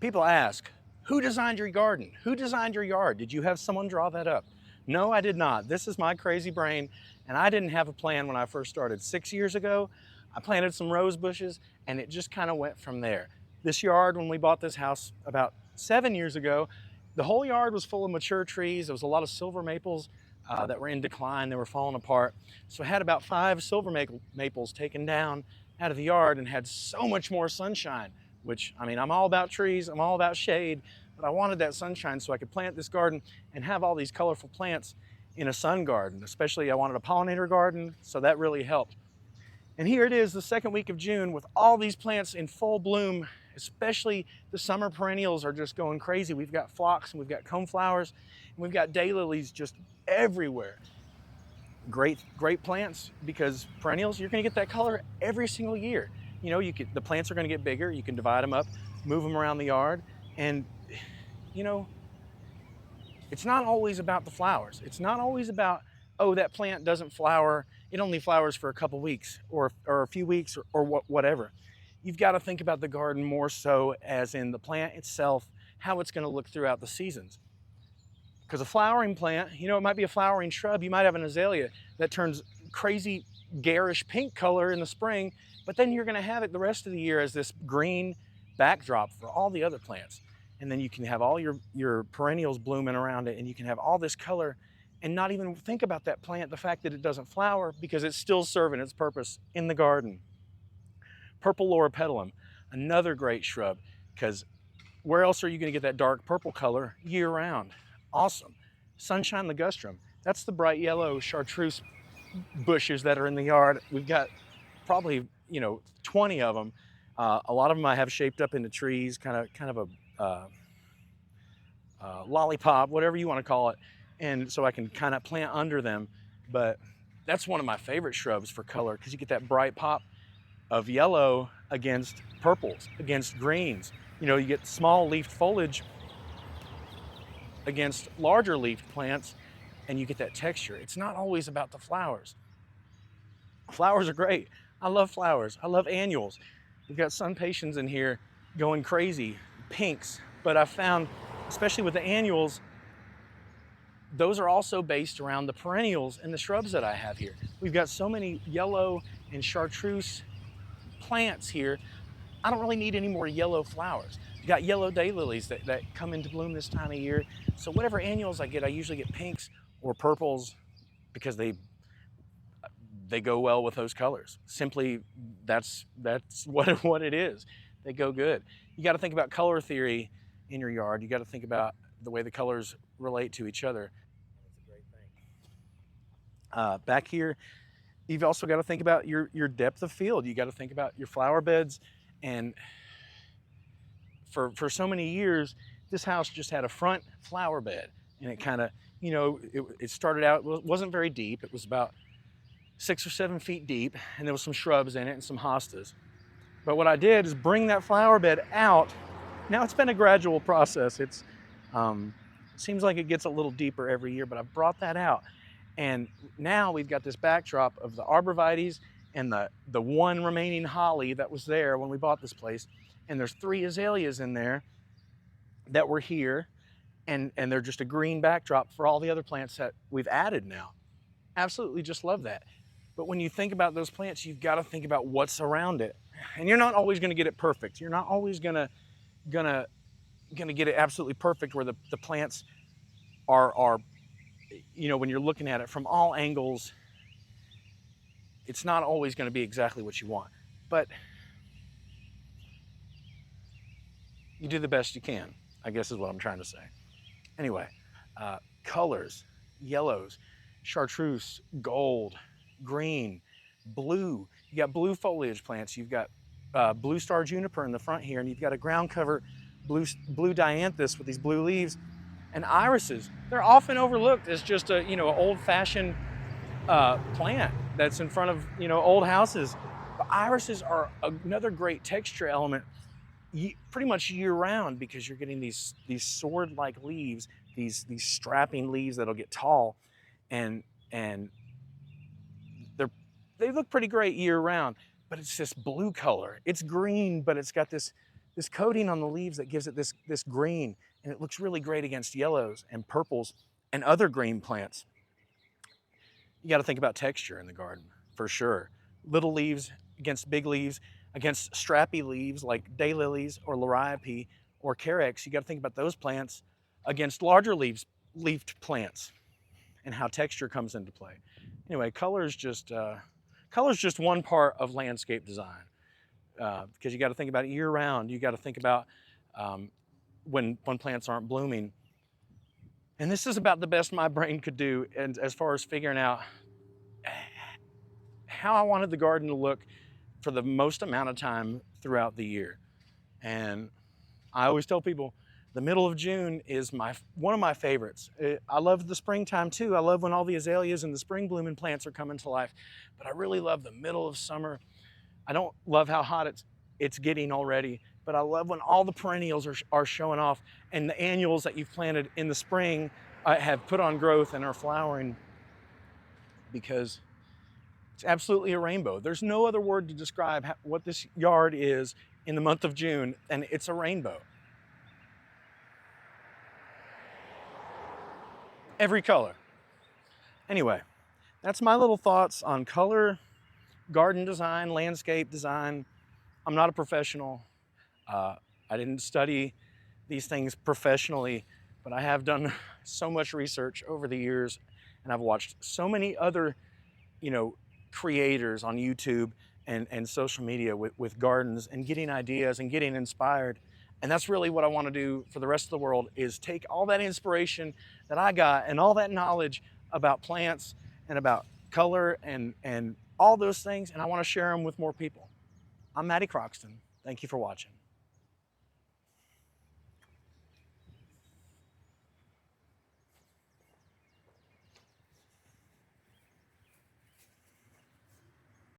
People ask, who designed your garden? Who designed your yard? Did you have someone draw that up? No, I did not. This is my crazy brain, and I didn't have a plan when I first started. 6 years ago, I planted some rose bushes, and it just kind of went from there. This yard, when we bought this house about 7 years ago, the whole yard was full of mature trees. There was a lot of silver maples that were in decline. They were falling apart. So I had about 5 silver maples taken down out of the yard and had so much more sunshine, which, I mean, I'm all about trees, I'm all about shade, but I wanted that sunshine so I could plant this garden and have all these colorful plants in a sun garden. Especially I wanted a pollinator garden, so that really helped. And here it is, the second week of June, with all these plants in full bloom. Especially the summer perennials are just going crazy. We've got phlox and we've got coneflowers and we've got daylilies just everywhere. Great plants, because perennials, you're gonna get that color every single year. You know, the plants are gonna get bigger, you can divide them up, move them around the yard, and you know, it's not always about the flowers. It's not always about, oh, that plant doesn't flower, it only flowers for a couple weeks or a few weeks or whatever. You've got to think about the garden more so as in the plant itself, how it's going to look throughout the seasons. Because a flowering plant, you know, it might be a flowering shrub. You might have an azalea that turns crazy garish pink color in the spring, but then you're going to have it the rest of the year as this green backdrop for all the other plants. And then you can have all your perennials blooming around it, and you can have all this color and not even think about that plant, the fact that it doesn't flower, because it's still serving its purpose in the garden. Purple loropetalum, another great shrub, because where else are you going to get that dark purple color year round? Awesome. Sunshine ligustrum, that's the bright yellow chartreuse bushes that are in the yard. We've got probably, 20 of them. A lot of them I have shaped up into trees, kind of a lollipop, whatever you want to call it, and so I can kind of plant under them. But that's one of my favorite shrubs for color, because you get that bright pop of yellow against purples, against greens. You get small leafed foliage against larger leafed plants, and you get that texture. It's not always about the flowers. Flowers are great. I love flowers. I love annuals. We've got sun patiens in here going crazy, pinks, but I found, especially with the annuals, those are also based around the perennials and the shrubs that I have here. We've got so many yellow and chartreuse plants here. I don't really need any more yellow flowers. We've got yellow daylilies that come into bloom this time of year. So whatever annuals I get, I usually get pinks or purples, because they go well with those colors. Simply, that's what it is. They go good. You got to think about color theory in your yard. You got to think about the way the colors relate to each other. It's a great thing. Back here, you've also got to think about your depth of field. You got to think about your flower beds. And for so many years, this house just had a front flower bed, and it kind of, it started out, it wasn't very deep. It was about 6 or 7 feet deep, and there was some shrubs in it and some hostas. But what I did is bring that flower bed out. Now it's been a gradual process. It seems like it gets a little deeper every year, but I've brought that out. And now we've got this backdrop of the arborvitaes and the one remaining holly that was there when we bought this place. And there's 3 azaleas in there that were here, and they're just a green backdrop for all the other plants that we've added now. Absolutely just love that. But when you think about those plants, you've got to think about what's around it. And you're not always going to get it perfect. You're not always gonna get it absolutely perfect, where the plants are, when you're looking at it from all angles, it's not always going to be exactly what you want. But you do the best you can, I guess is what I'm trying to say. Anyway, colors, yellows, chartreuse, gold, green, blue. You got blue foliage plants. You've got blue star juniper in the front here, and you've got a ground cover blue dianthus with these blue leaves. And irises, they're often overlooked as just a old-fashioned plant that's in front of old houses. But irises are another great texture element pretty much year-round, because you're getting these sword-like leaves, these strapping leaves that'll get tall, and they look pretty great year-round. But it's this blue color. It's green, but it's got this this coating on the leaves that gives it this green, and it looks really great against yellows and purples and other green plants. You got to think about texture in the garden, for sure. Little leaves against big leaves, against strappy leaves like daylilies or liriope or carex. You got to think about those plants against larger leafed plants and how texture comes into play. Anyway, color is just one part of landscape design, because you got to think about it year round. You got to think about when plants aren't blooming. And this is about the best my brain could do, and as far as figuring out how I wanted the garden to look for the most amount of time throughout the year. And I always tell people the middle of June is one of my favorites. I love the springtime too. I love when all the azaleas and the spring blooming plants are coming to life, but I really love the middle of summer. I don't love how hot it's getting already, but I love when all the perennials are showing off and the annuals that you've planted in the spring have put on growth and are flowering, because it's absolutely a rainbow. There's no other word to describe what this yard is in the month of June, and it's a rainbow. Every color. Anyway, that's my little thoughts on color, garden design, landscape design. I'm not a professional. I didn't study these things professionally, but I have done so much research over the years, and I've watched so many other, creators on YouTube and social media with gardens and getting ideas and getting inspired. And that's really what I want to do for the rest of the world, is take all that inspiration that I got and all that knowledge about plants and about color and all those things, and I want to share them with more people. I'm Matty Croxton. Thank you for watching.